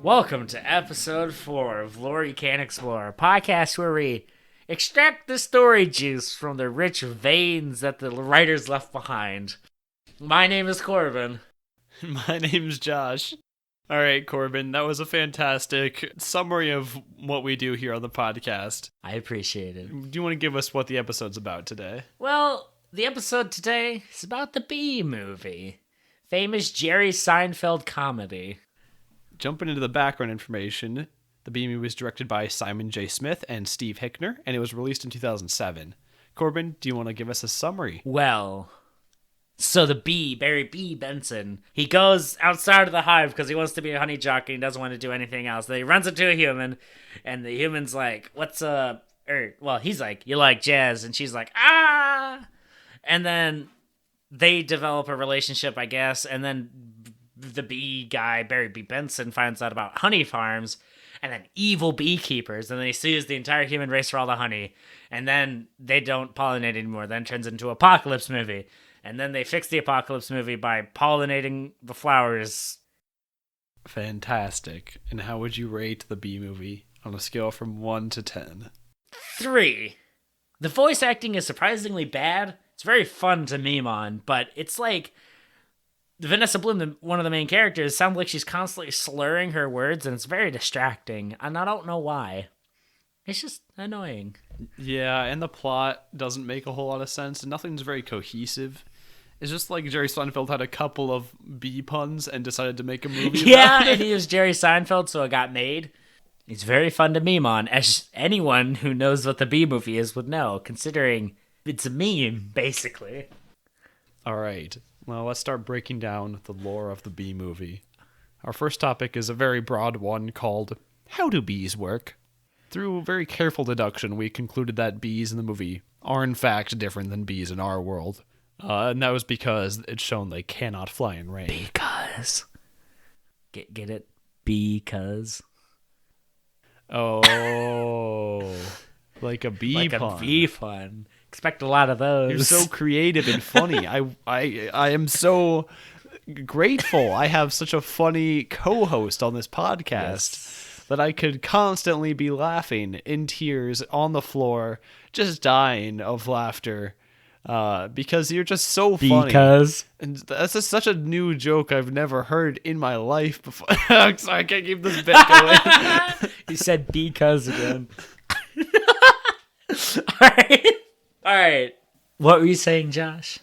Welcome to episode 4 of Lori Can Explore, a podcast where we extract the story juice from the rich veins that the writers left behind. My name is Corbin. My name's Josh. All right, Corbin, that was a fantastic summary of what we do here on the podcast. I appreciate it. Do you want to give us what the episode's about today? Well, the episode today is about the Bee Movie, famous Jerry Seinfeld comedy. Jumping into the background information, the Bee Movie was directed by Simon J. Smith and Steve Hickner, and it was released in 2007. Corbin, do you want to give us a summary? Well, so the bee, Barry B. Benson, he goes outside of the hive because he wants to be a honey jockey and doesn't want to do anything else. Then he runs into a human, and the human's like, what's up? He's like, you like jazz? And she's like, ah! And then they develop a relationship, I guess, and then the bee guy, Barry B. Benson, finds out about honey farms and then evil beekeepers, and then he sues the entire human race for all the honey, and then they don't pollinate anymore. Then it turns into Apocalypse Movie, and then they fix the Apocalypse Movie by pollinating the flowers. Fantastic. And how would you rate the Bee Movie on a scale from 1 to 10? 3. The voice acting is surprisingly bad. It's very fun to meme on, but it's like Vanessa Bloom, one of the main characters, sounds like she's constantly slurring her words, and it's very distracting, and I don't know why. It's just annoying. Yeah, and the plot doesn't make a whole lot of sense, and nothing's very cohesive. It's just like Jerry Seinfeld had a couple of bee puns and decided to make a movie Yeah, about it. and he was Jerry Seinfeld, so it got made. He's very fun to meme on, as anyone who knows what the Bee Movie is would know, considering it's a meme, basically. All right. Well, let's start breaking down the lore of the Bee Movie. Our first topic is a very broad one called How Do Bees Work? Through very careful deduction, we concluded that bees in the movie are in fact different than bees in our world. And that was because it's shown they cannot fly in rain. Because. Get it? Because. Oh, like a bee Like pun. a bee pun. Expect a lot of those. You're so creative and funny. I am so grateful. I have such a funny co-host on this podcast that I could constantly be laughing in tears on the floor, just dying of laughter. Because you're just so funny. Because. And that's just such a new joke I've never heard in my life before. I'm sorry, I can't keep this bit going. He said because again. All right. What were you saying, Josh?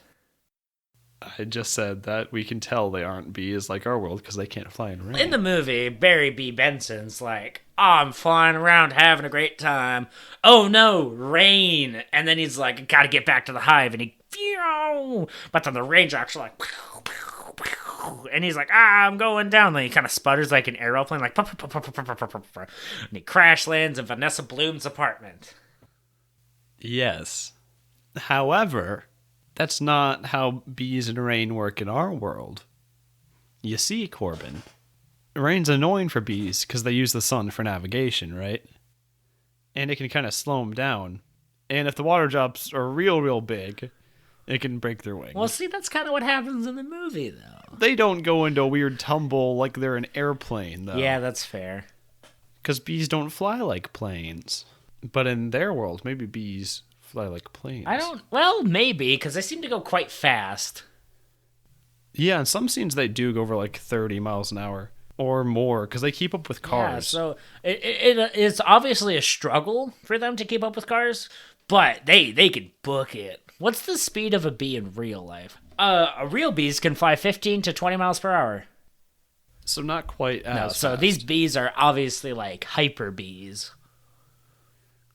I just said that we can tell they aren't bees like our world because they can't fly in rain. In the movie, Barry B. Benson's like, oh, I'm flying around having a great time. Oh no, rain. And then he's like, I gotta get back to the hive. And he, phew, but then the raindrops are like, pew, pew, pew, and he's like, I'm going down. Then he kind of sputters like an aeroplane, like, and he crash lands in Vanessa Bloom's apartment. Yes. However, that's not how bees and rain work in our world. You see, Corbin, rain's annoying for bees because they use the sun for navigation, right? And it can kind of slow them down. And if the water drops are real big, it can break their wings. Well, see, that's kind of what happens in the movie, though. They don't go into a weird tumble like they're an airplane, though. Yeah, that's fair. Because bees don't fly like planes. But in their world, maybe bees fly like planes. Well, maybe, because they seem to go quite fast. Yeah, in some scenes they do go over like 30 miles an hour or more because they keep up with cars. Yeah, so it's obviously a struggle for them to keep up with cars, but they can book it. What's the speed of a bee in real life? A real bees can fly 15 to 20 miles per hour. So not quite as So fast. these bees are obviously like hyper bees.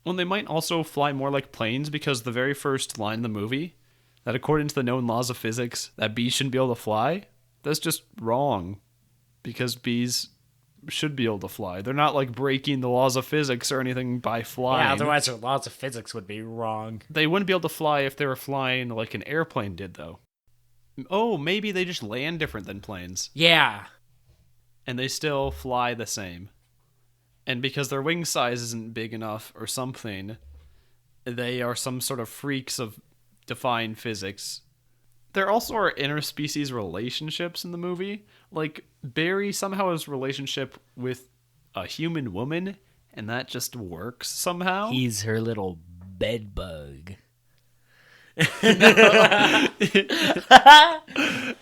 Well, they might also fly more like planes because the very first line in the movie, that according to the known laws of physics, that bees shouldn't be able to fly, that's just wrong. Because bees should be able to fly. They're not like breaking the laws of physics or anything by flying. Yeah, otherwise their laws of physics would be wrong. They wouldn't be able to fly if they were flying like an airplane did, though. Oh, maybe they just land different than planes. Yeah. And they still fly the same. And because their wing size isn't big enough or something, they are some sort of freaks of defying physics. There also are interspecies relationships in the movie. Like, Barry somehow has a relationship with a human woman, and that just works somehow. He's her little bed bug.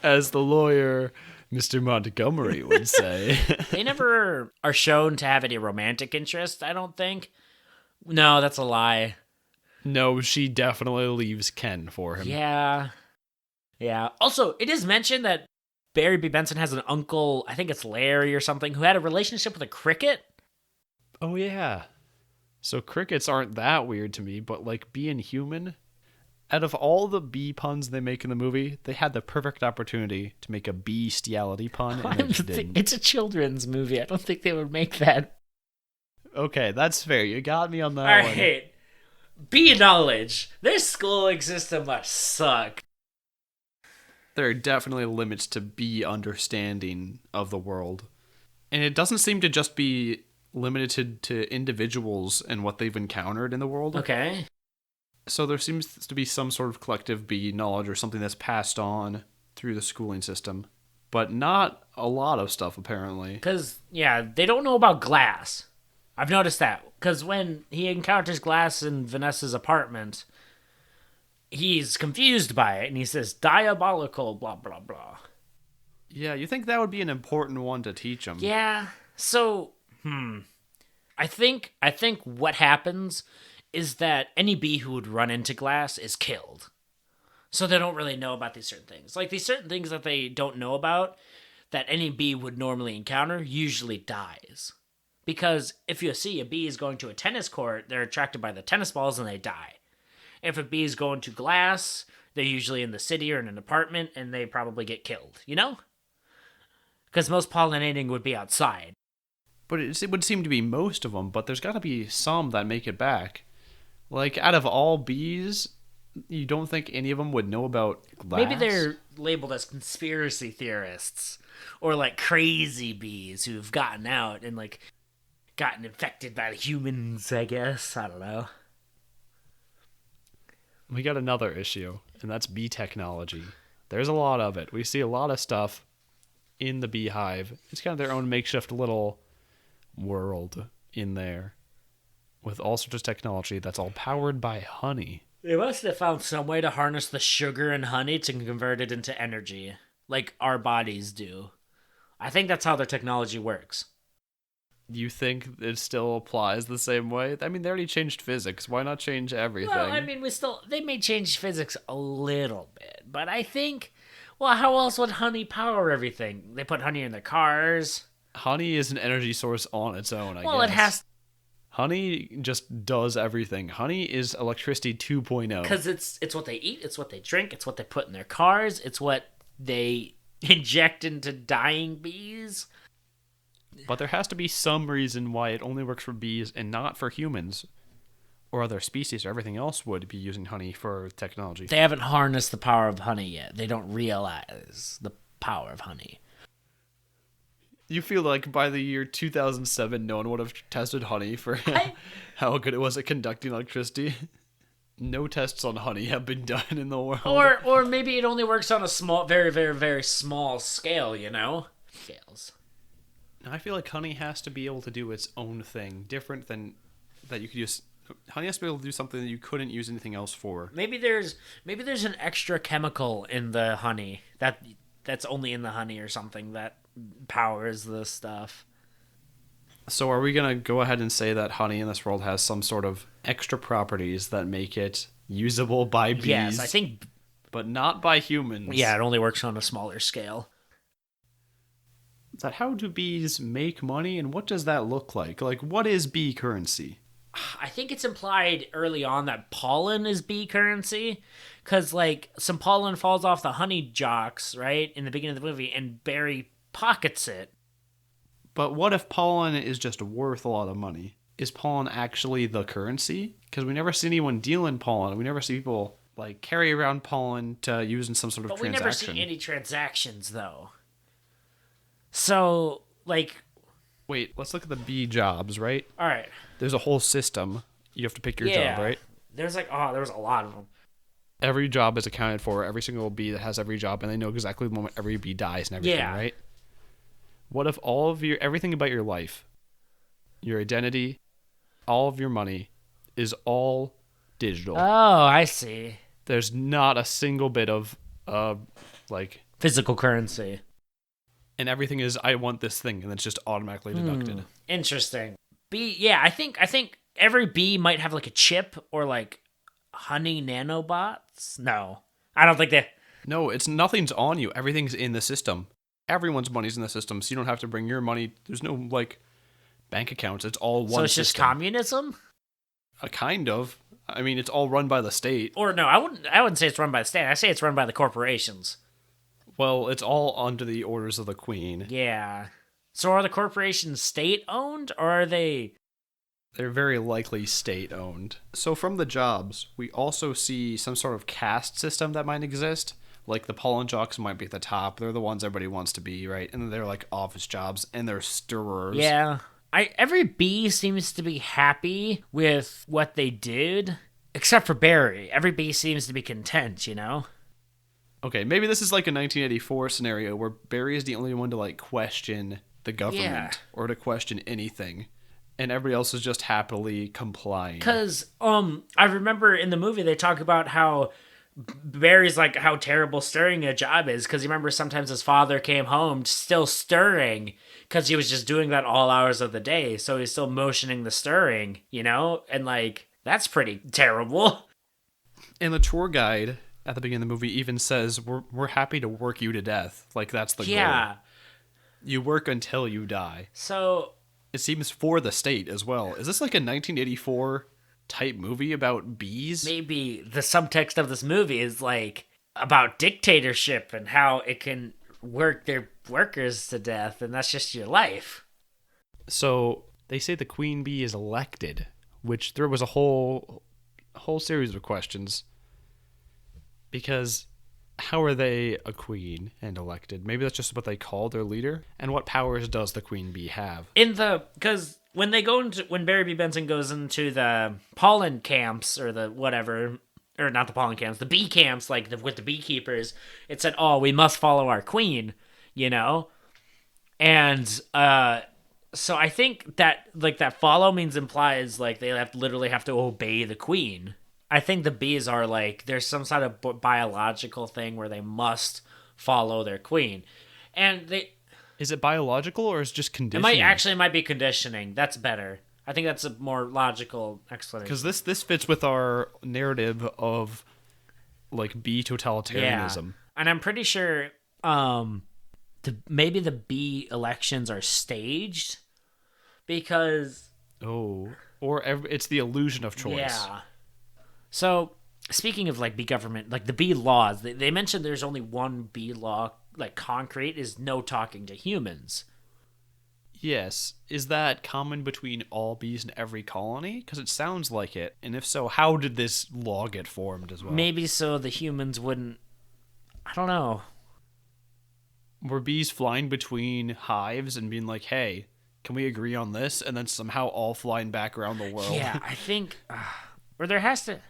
As the lawyer, Mr. Montgomery, would say. They never are shown to have any romantic interest, I don't think. No, that's a lie. No, she definitely leaves Ken for him. Yeah. Yeah. Also, it is mentioned that Barry B. Benson has an uncle, I think it's Larry or something, who had a relationship with a cricket. Oh, yeah. So crickets aren't that weird to me, but like being human, out of all the bee puns they make in the movie, they had the perfect opportunity to make a bestiality pun, and they just didn't. It's a children's movie. I don't think they would make that. Okay, that's fair. You got me on that All one. right. Bee knowledge. Their schooling system must suck. There are definitely limits to bee understanding of the world. And it doesn't seem to just be limited to individuals and what they've encountered in the world. Okay. So there seems to be some sort of collective bee knowledge or something that's passed on through the schooling system. But not a lot of stuff, apparently. Because, yeah, they don't know about glass. I've noticed that. Because when he encounters glass in Vanessa's apartment, he's confused by it, and he says, diabolical, blah, blah, blah. Yeah, you think that would be an important one to teach them. Yeah, so, I think what happens is that any bee who would run into glass is killed. So they don't really know about these certain things. Like, these certain things that they don't know about that any bee would normally encounter usually dies. Because if you see a bee is going to a tennis court, they're attracted by the tennis balls and they die. If a bee is going to glass, they're usually in the city or in an apartment and they probably get killed, you know? Because most pollinating would be outside. But it would seem to be most of them, but there's got to be some that make it back. Like, out of all bees, you don't think any of them would know about glass? Maybe they're labeled as conspiracy theorists. Or, like, crazy bees who've gotten out and, like, gotten infected by the humans, I guess. I don't know. We got another issue, and that's bee technology. There's a lot of it. We see a lot of stuff in the beehive. It's kind of their own makeshift little world in there with all sorts of technology that's all powered by honey. They must have found some way to harness the sugar and honey to convert it into energy, like our bodies do. I think that's how their technology works. You think it still applies the same way? I mean, they already changed physics. Why not change everything? Well, I mean, they may change physics a little bit, but I think, well, how else would honey power everything? They put honey in their cars. Honey is an energy source on its own, I guess. Well, it has... Honey just does everything. Honey is electricity 2.0. Because it's what they eat, it's what they drink, it's what they put in their cars, it's what they inject into dying bees. But there has to be some reason why it only works for bees and not for humans or other species or everything else would be using honey for technology. They haven't harnessed the power of honey yet. They don't realize the power of honey. You feel like by the year 2007, no one would have tested honey for how good it was at conducting electricity? No tests on honey have been done in the world. Or maybe it only works on a small, very, very, very small scale, you know? Scales. I feel like honey has to be able to do its own thing, different than that you could use. Honey has to be able to do something that you couldn't use anything else for. Maybe there's an extra chemical in the honey that's only in the honey or something that powers this stuff. So are we going to go ahead and say that honey in this world has some sort of extra properties that make it usable by bees? Yes, I think... But not by humans. Yeah, it only works on a smaller scale. That how do bees make money, and what does that look like? Like, what is bee currency? I think it's implied early on that pollen is bee currency, because, like, some pollen falls off the honey jocks, right, in the beginning of the movie, and Barry pockets it. But what if pollen is just worth a lot of money? Is pollen actually the currency? Because we never see anyone deal in pollen. We never see people, like, carry around pollen to use in some sort of transaction. But we never see any transactions, though. So, like... Wait, let's look at the bee jobs, right? All right. There's a whole system. You have to pick your job, right? There's like, there's a lot of them. Every job is accounted for. Every single bee that has every job, and they know exactly the moment every bee dies and everything, right? What if all of everything about your life your identity, all of your money is all digital. Oh, I see. There's not a single bit of like Physical currency. and everything is I want this thing and it's just automatically deducted. Interesting. Bee, yeah, I think every bee might have like a chip or like honey nanobots. No, I don't think they. No, it's nothing's on you. Everything's in the system. Everyone's money's in the system, so you don't have to bring your money. There's no like bank accounts. It's all one So it's just system. communism? A kind of. I mean, it's all run by the state. Or no, I wouldn't say it's run by the state. I say it's run by the corporations. Well, it's all under the orders of the queen. Yeah. So are the corporations state owned or are they? They're very likely state owned. So from the jobs, we also see some sort of caste system that might exist. Like the pollen jocks might be at the top. They're the ones everybody wants to be, right? And then they're like office jobs and they're stirrers. Yeah. Every bee seems to be happy with what they did, except for Barry. Every bee seems to be content, you know? Okay, maybe this is like a 1984 scenario where Barry is the only one to like question the government or to question anything, and everybody else is just happily complying. Because I remember in the movie they talk about how Barry's like how terrible stirring a job is, because you remember sometimes his father came home still stirring because he was just doing that all hours of the day, so he's still motioning the stirring, you know, and like that's pretty terrible. And the tour guide at the beginning of the movie even says, we're happy to work you to death. Like, that's the goal. You work until you die. So it seems for the state as well. Is this like a 1984 type movie about bees? Maybe the subtext of this movie is like about dictatorship and how it can work their workers to death, and that's just your life. So they say the queen bee is elected, which there was a whole series of questions. Because how are they a queen and elected? Maybe that's just what they call their leader. And what powers does the queen bee have? Because when Barry B. Benson goes into the pollen camps or the whatever, or not the pollen camps, the bee camps, like with the beekeepers, it said, "Oh, we must follow our queen," you know, and so I think that like that follow means implies like they literally have to obey the queen. I think the bees are like, there's some sort of biological thing where they must follow their queen. And Is it biological or is it just conditioning? It might be conditioning. That's better. I think that's a more logical explanation. Because this fits with our narrative of like bee totalitarianism. Yeah. And I'm pretty sure maybe the bee elections are staged because... Oh, or it's the illusion of choice. Yeah. So, speaking of, like, bee government, like, the bee laws, they mentioned there's only one bee law, like, concrete, is no talking to humans. Yes. Is that common between all bees in every colony? Because it sounds like it. And if so, how did this law get formed as well? Maybe so the humans wouldn't... I don't know. Were bees flying between hives and being like, hey, can we agree on this? And then somehow all flying back around the world? Yeah, I think... or there has to...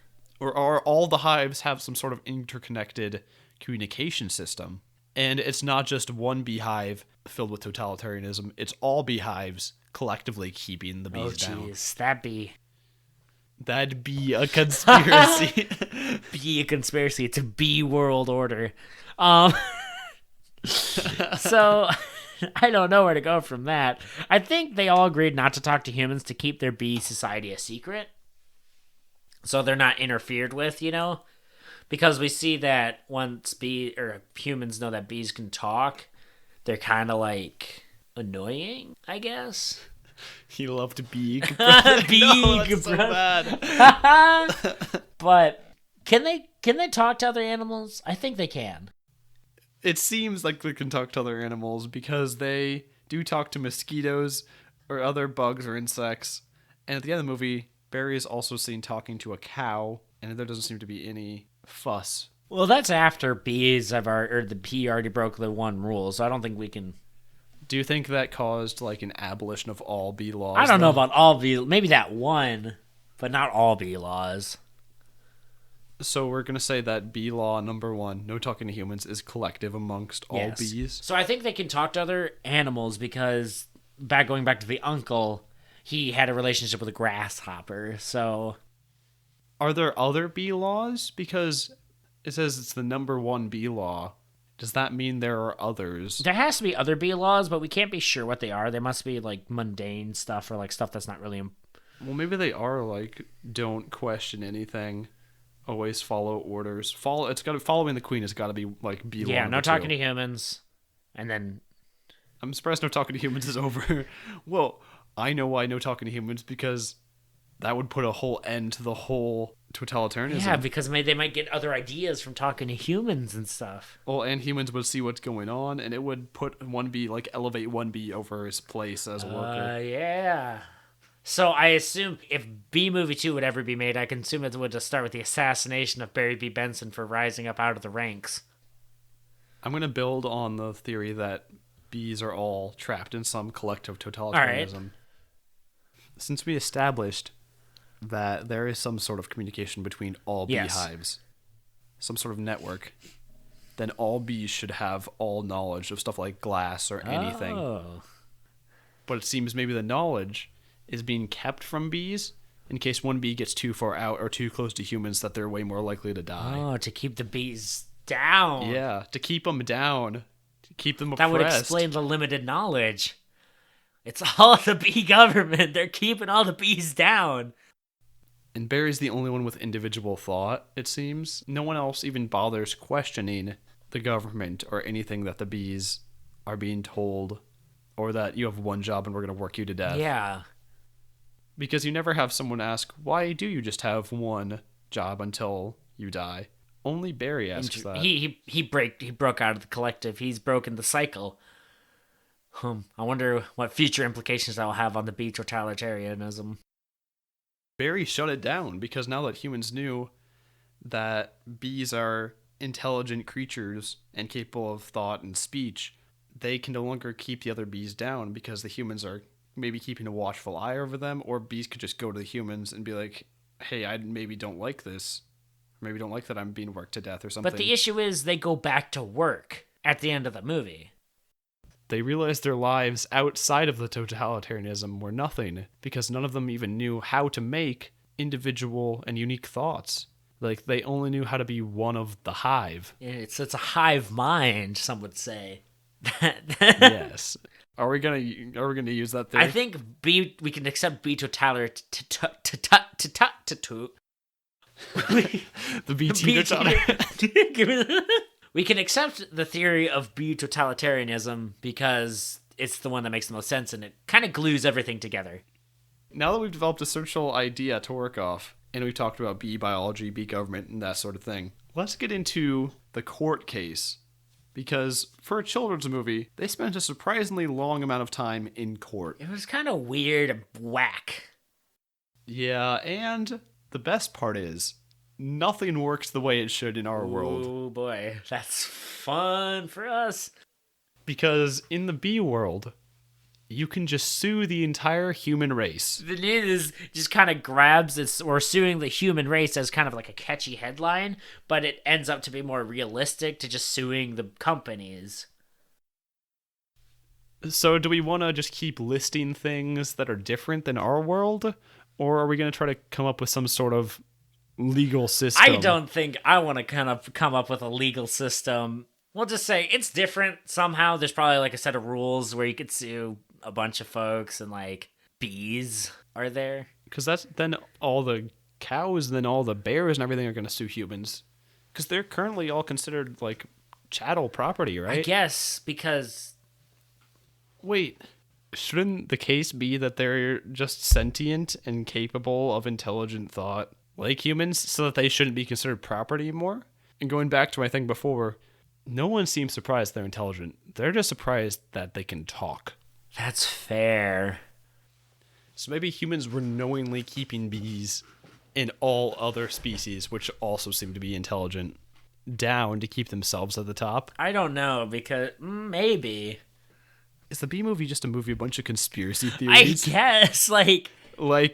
Or are all the hives have some sort of interconnected communication system? And it's not just one beehive filled with totalitarianism. It's all beehives collectively keeping the bees down. Oh, jeez. That'd be a conspiracy. Be a conspiracy. It's a bee world order. So... I don't know where to go from that. I think they all agreed not to talk to humans to keep their bee society a secret. So they're not interfered with, you know? Because we see that once humans know that bees can talk, they're kind of like annoying, I guess. He loved Beeg. Beeg, no, so bad. But can they talk to other animals? I think they can. It seems like they can talk to other animals because they do talk to mosquitoes or other bugs or insects. And at the end of the movie, Barry is also seen talking to a cow, and there doesn't seem to be any fuss. Well, that's after the bee already broke the one rule, so I don't think we can... Do you think that caused, like, an abolition of all bee laws? I don't know about all bee... Maybe that one, but not all bee laws. So we're going to say that bee law number 1, no talking to humans, is collective amongst all bees? So I think they can talk to other animals because, going back to the uncle... he had a relationship with a grasshopper. So Are there other bee laws? Because it says it's the number one bee law. Does that mean there are others? there has to be other bee laws, but we can't be sure what they are. They must be like mundane stuff or like stuff that's not really. Well, maybe they are like, don't question anything, always follow orders. Following the queen has got to be like bee law. Yeah, no number talking two. to humans, and then I'm surprised no talking to humans is over. Well, I know why no talking to humans, because that would put a whole end to the whole totalitarianism. yeah, because they might get other ideas from talking to humans and stuff. Well, and humans would see what's going on, and it would put 1B, like elevate 1B over his place as a worker. Yeah. So I assume if B movie 2 would ever be made, I can assume it would just start with the assassination of Barry B. Benson for rising up out of the ranks. I'm going to build on the theory that bees are all trapped in some collective totalitarianism. All right. Since we established that there is some sort of communication between all Yes. beehives, some sort of network, then all bees should have all knowledge of stuff like glass or anything. Oh. But it seems maybe the knowledge is being kept from bees in case one bee gets too far out or too close to humans that they're way more likely to die. Oh, to keep the bees down. Yeah, to keep them down, to keep them oppressed. That would explain the limited knowledge. It's all the bee government. They're keeping all the bees down. And Barry's the only one with individual thought, it seems. No one else even bothers questioning the government or anything that the bees are being told, or that you have one job and we're going to work you to death. Yeah. Because you never have someone ask, why do you just have one job until you die? Only Barry asks that. He broke out of the collective. He's broken the cycle. I wonder what future implications that will have on the bee totalitarianism. Barry shut it down because now that humans knew that bees are intelligent creatures and capable of thought and speech, they can no longer keep the other bees down because the humans are maybe keeping a watchful eye over them, or bees could just go to the humans and be like, hey, I maybe don't like this. Maybe don't like that I'm being worked to death or something. But the issue is they go back to work at the end of the movie. They realized their lives outside of the totalitarianism were nothing because none of them even knew how to make individual and unique thoughts. Like, they only knew how to be one of the hive. It's a hive mind, some would say. Yes. Are we gonna use that theory? I think we can accept B totalitarian. The BT totalitarian. We can accept the theory of B totalitarianism because it's the one that makes the most sense and it kind of glues everything together. Now that we've developed a social idea to work off, and we've talked about bee biology, bee government, and that sort of thing, let's get into the court case. Because for a children's movie, they spent a surprisingly long amount of time in court. It was kind of weird and whack. Yeah, and the best part is, nothing works the way it should in our world. Oh boy, that's fun for us. Because in the bee world, you can just sue the entire human race. The news just kind of grabs this, or suing the human race as kind of like a catchy headline, but it ends up to be more realistic to just suing the companies. So do we want to just keep listing things that are different than our world? Or are we going to try to come up with some sort of legal system? I don't think I want to kind of come up with a legal system. We'll just say it's different somehow. There's probably like a set of rules where you could sue a bunch of folks, and like bees are there. Because that's then all the cows and then all the bears and everything are going to sue humans. Because they're currently all considered like chattel property, right? I guess because... Wait, shouldn't the case be that they're just sentient and capable of intelligent thought like humans, so that they shouldn't be considered property anymore? And going back to my thing before, no one seems surprised they're intelligent. They're just surprised that they can talk. That's fair. So maybe humans were knowingly keeping bees and all other species, which also seem to be intelligent, down to keep themselves at the top. I don't know, because maybe. Is the bee movie just a movie, a bunch of conspiracy I theories? guess, like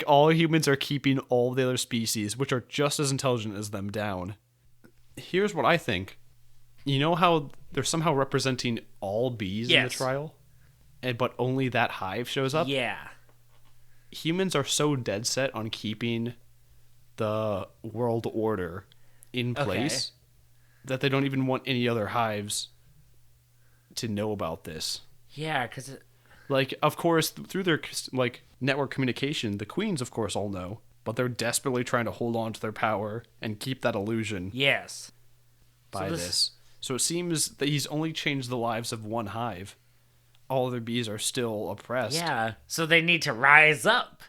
all humans are keeping all the other species, which are just as intelligent as them, down. Here's what I think. You know how they're somehow representing all bees in the trial? But only that hive shows up? Yeah. humans are so dead set on keeping the world order in place that they don't even want any other hives to know about this. Yeah, because Like, of course, through their like network communication, the queens, of course, all know, but they're desperately trying to hold on to their power and keep that illusion yes. by this. So it seems that he's only changed the lives of one hive. All other bees are still oppressed. Yeah, so they need to rise up.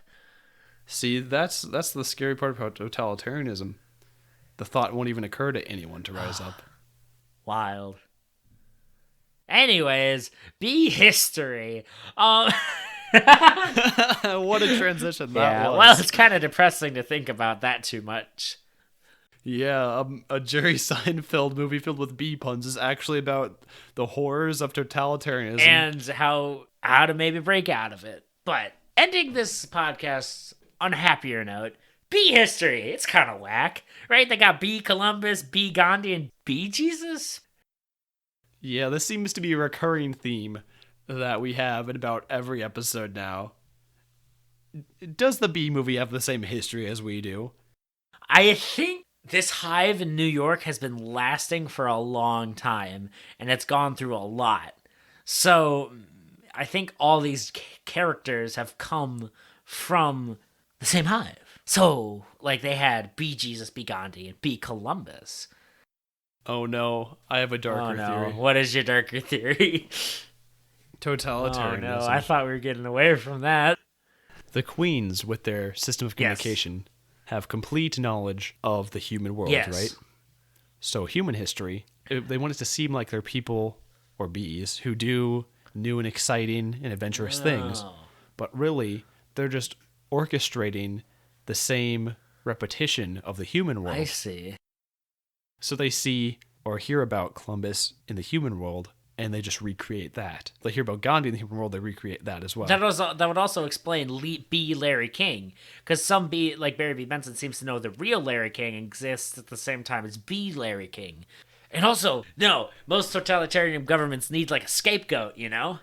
See, that's the scary part about totalitarianism. The thought won't even occur to anyone to rise up. Wild. Anyways, bee history. What a transition that was. Well, it's kind of depressing to think about that too much. Yeah, a Jerry Seinfeld movie filled with bee puns is actually about the horrors of totalitarianism. And how to maybe break out of it. But ending this podcast on a happier note, bee history. It's kind of whack, right? They got Bee Columbus, Bee Gandhi, and Bee Jesus. Yeah, this seems to be a recurring theme that we have in about every episode now. Does the Bee movie have the same history as we do? I think this hive in New York has been lasting for a long time, and it's gone through a lot. So I think all these characters have come from the same hive. So, like, they had Bee Jesus, Bee Gandhi, and Bee Columbus. Oh no, I have a darker theory. What is your darker theory? Totalitarianism. Oh no, I thought we were getting away from that. The queens, with their system of communication, have complete knowledge of the human world, right? So human history, they want it to seem like they're people, or bees, who do new and exciting and adventurous things. But really, they're just orchestrating the same repetition of the human world. I see. So they see or hear about Columbus in the human world, and they just recreate that. They hear about Gandhi in the human world, they recreate that as well. That would also explain B. Larry King, because some B, like Barry B. Benson, seems to know the real Larry King exists at the same time as B. Larry King. And also, no, most totalitarian governments need like a scapegoat, you know?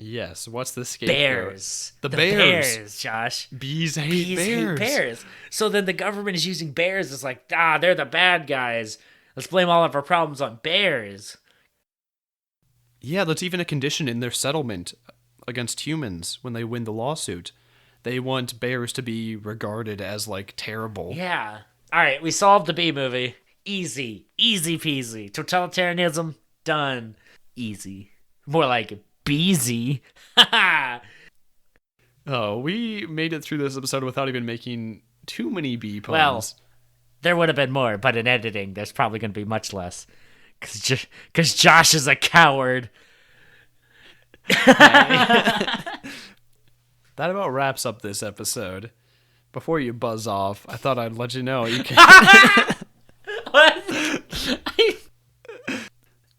Yes, what's the scapegoat? Bears. The bears. Bears, Josh. Bees hate bears. So then the government is using bears as like, they're the bad guys. Let's blame all of our problems on bears. Yeah, that's even a condition in their settlement against humans when they win the lawsuit. They want bears to be regarded as, like, terrible. Yeah. All right, we solved the Bee movie. Easy. Easy peasy. Totalitarianism, done. Easy. More like Beezy. Oh, we made it through this episode without even making too many bee puns. Well, there would have been more, but in editing, there's probably going to be much less. Because Josh is a coward. That about wraps up this episode. Before you buzz off, I thought I'd let you know you can. What?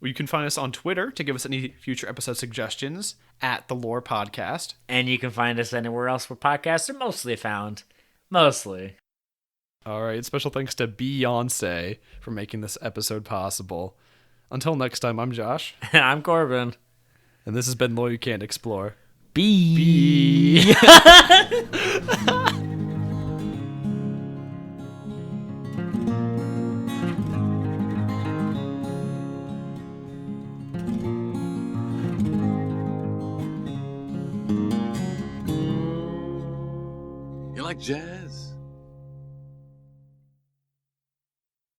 You can find us on Twitter to give us any future episode suggestions at The Lore Podcast. And you can find us anywhere else where podcasts are mostly found. Mostly. All right. Special thanks to Beyonce for making this episode possible. Until next time, I'm Josh. I'm Corbin. And this has been Lore You Can't Explore. Bee. You like jazz?